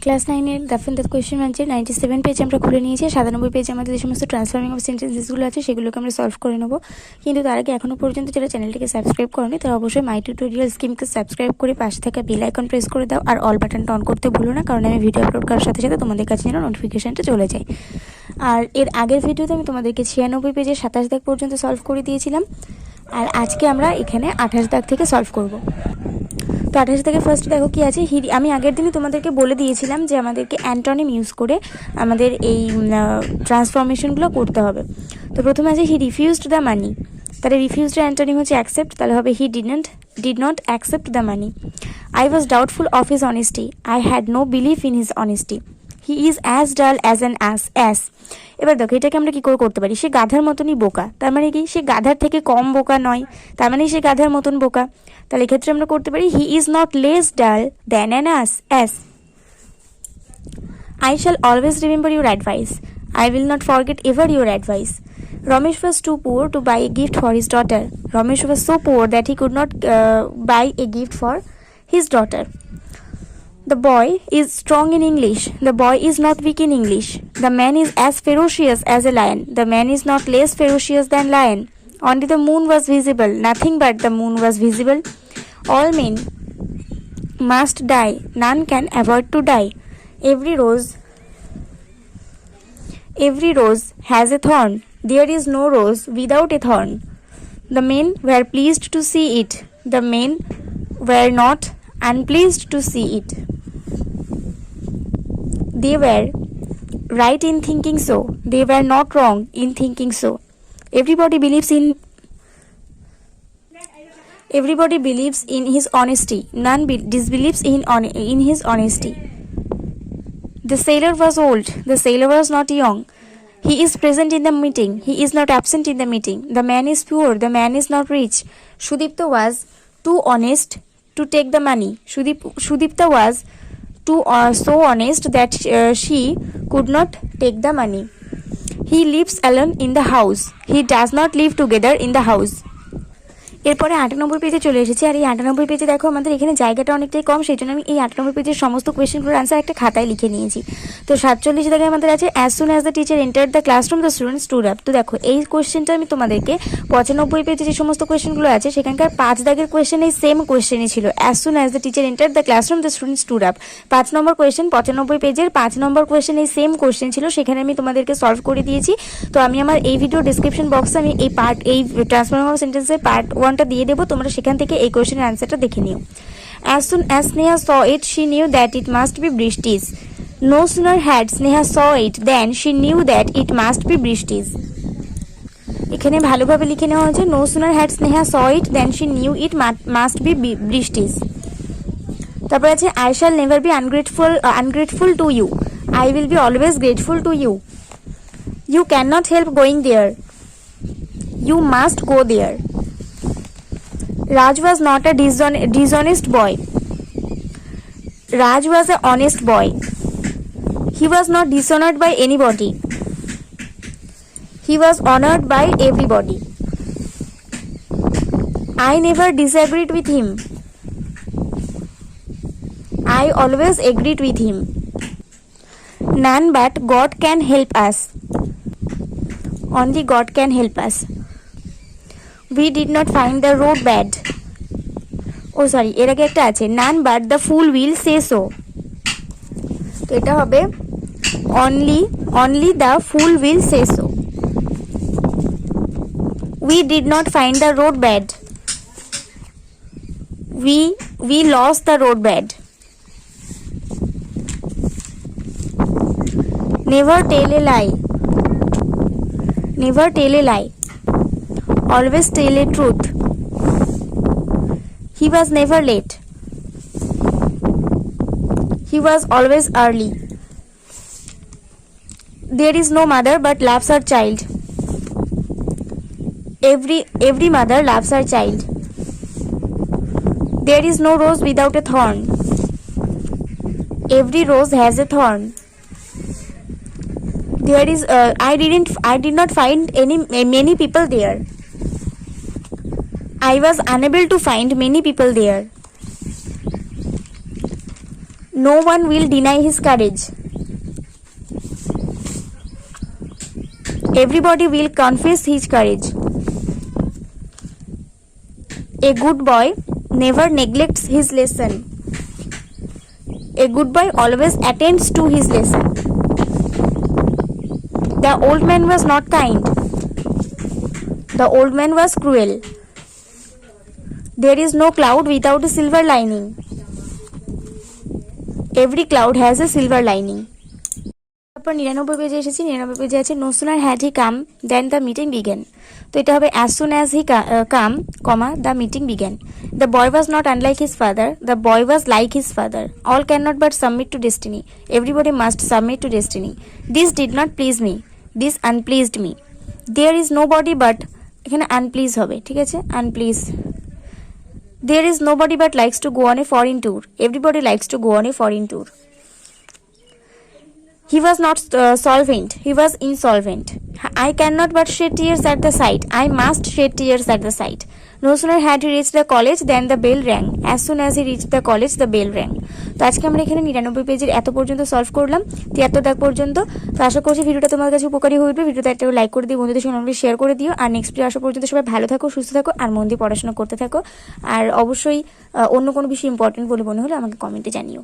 Class 9-এর Duff and ডাট question ব্যাংকের 97 page আমরা খুলে নিয়েছি। 97 পেজে আমাদের যে সমস্ত ট্রান্সফর্মিং অফ সেন্টেন্সেসগুলো আছে সেগুলোকে আমরা সলভ করে নেব। কিন্তু তার আগে এখনও পর্যন্ত যারা চ্যানেলটিকে সাবস্ক্রাইব করনি তারা অবশ্যই মাই টিউটোরিয়াল স্কিমকে সাবস্ক্রাইব করে পাশে থাকা বেল আইকন প্রেস করে দাও আর অল বাটনটা অন করতে ভুলো না, কারণ আমি ভিডিও আপলোড করার সাথে সাথে তোমাদের কাছে যেন নোটিফিকেশনটা চলে যায়। আর এর আগের ভিডিওতে আমি তোমাদেরকে 96 পেজে 27 দাগ পর্যন্ত সলভ করে দিয়েছিলাম, আর আজকে আমরা এখানে 28 দাগ থেকে সলভ করব। তো 28 থেকে ফার্স্ট দেখো কি আছে। আমি আগের দিনই তোমাদেরকে বলে দিয়েছিলাম যে আমাদেরকে অ্যান্টনিম ইউজ করে আমাদের এই ট্রান্সফরমেশনগুলো করতে হবে। তো প্রথমে আছে হি রিফিউজড দ্য মানি, তাহলে রিফিউজড অ্যান্টনিম হচ্ছে অ্যাকসেপ্ট, তাহলে হবে he did not accept the money. I was doubtful of his honesty, I had no believe in his honesty. He is as dull as an ass. এবার দেখো এটাকে আমরা কী করে করতে পারি। সে গাধার মতনই বোকা, তার মানে কি সে গাধার থেকে কম বোকা নয়, তার মানে সে গাধার মতন বোকা। তাহলে এক্ষেত্রে আমরা করতে পারি he is not less dull than an ass. I shall always remember your advice. I will not forget ever your advice. Ramesh was too poor to buy a gift for his daughter. Ramesh was so poor that he could not buy a gift for his daughter. The boy is strong in English. The boy is not weak in English. The man is as ferocious as a lion. The man is not less ferocious than lion. Only the moon was visible. Nothing but the moon was visible. All men must die. None can avoid to die. Every rose has a thorn. There is no rose without a thorn. The men were pleased to see it. The men were not unpleased to see it. They were right in thinking so. They were not wrong in thinking so. Everybody believes in his honesty. None disbelieves in his honesty. The sailor was old. The sailor was not young. He is present in the meeting. He is not absent in the meeting. The man is poor. The man is not rich. Sudipta was too honest to take the money. Sudipta was so honest that she could not take the money. He lives alone in the house. He does not live together in the house. এরপরে 98 পেজে চলে এসেছি। আর এই 98 পেজে দেখো আমাদের এখানে জায়গাটা অনেকটাই কম, সেই জন্য আমি এই 98 পেজের সমস্ত কোয়েশ্চেনগুলোর আনসার একটা খাতায় লিখে নিয়েছি। তো 47 দাগে আমাদের আছে as soon as the teacher entered the classroom the student stood up. তো দেখো এই কোয়েশ্চেনটা আমি তোমাদেরকে 95 পেজে যে সমস্ত কোয়েশ্চেনগুলো আছে সেখানকার 5 দাগের কোয়েশ্চেন এই সেম কোয়েশ্চেনই ছিল, as soon as the teacher entered the classroom the student stood up. 5 number question 95 পেজের 5 নম্বর কোয়েশ্চেন এই সেম কোয়েশ্চেন ছিল, সেখানে আমি তোমাদেরকে সলভ করে দিয়েছি। তো আমি আমার এই ভিডিও ডিসক্রিপশন বক্সে আমি এই ট্রান্সফর্মিং অফ সেন্টেন্সের পার্ট 1টা দিয়ে দেবো, তোমরা সেখান থেকে এই কোয়েশ্চেনের অ্যান্সারটা দেখে নিও। As soon as Sneha saw it, she knew that it must be Brishtis. No sooner had Sneha saw it than she knew that it must be Brishtis. এখানে ভালোভাবে লিখে নেওয়া হয়েছে no sooner had Sneha saw it than she knew it must be Brishtis. তারপর আছে I shall never be ungrateful to you. I will be always grateful to you. You cannot help going there. You must go there. Raj was not a dishonest boy. Raj was an honest boy. He was not dishonored by anybody. He was honored by everybody. I never disagreed with him. I always agreed with him. None but God can help us. Only God can help us. We did not find the road bad. Oh sorry, এর আগে একটা আছে none but the fool will say so. তো এটা হবে only the fool will say so. We did not find the road bad. We lost the road bad. Never tell a lie. Never tell a lie. Always tell a truth. He was never late. He was always early. There is no mother but loves her child. Every mother loves her child. There is no rose without a thorn. Every rose has a thorn. There is I did not find many people there. I was unable to find many people there. No one will deny his courage. Everybody will confess his courage. A good boy never neglects his lesson. A good boy always attends to his lesson. The old man was not kind. The old man was cruel. There is no cloud without a silver lining. Every cloud has a silver lining. তারপর 99 পেজে এসেছি। 99 পেজে আছে no sooner had he come than the meeting began. তো এটা হবে as soon as he come comma the meeting began. The boy was not unlike his father, the boy was like his father. All can not but submit to destiny, everybody must submit to destiny. This did not please me, this unpleased me. There is no body but, এখানে unplease হবে, ঠিক আছে, আনপ্লিজ। There is nobody but likes to go on a foreign tour. Everybody likes to go on a foreign tour. He was not solvent. He was insolvent. I cannot but shed tears at the sight. I must shed tears at the sight. No sooner had he reached the college than the bell rang. As soon as he reached the college, the bell rang. তো আজকে আমরা এখানে 99 পেজের এত পর্যন্ত solve করলাম, 73 দাগ পর্যন্ত। তো আশা করছি ভিডিওটা তোমার কাছে উপকারী হয়ে উঠবে। ভিডিওটা একটা লাইক করে দিও, বন্ধুদের সঙ্গে অনেক শেয়ার করে দিও। আর নেক্সট ভিডিও আসা পর্যন্ত সবাই ভালো থাকো, সুস্থ থাকো, আর মন দিয়ে পড়াশোনা করতে থাকো। আর অবশ্যই অন্য কোনো বিষয় ইম্পর্টেন্ট বলে মনে হলে আমাকে কমেন্টে জানিও।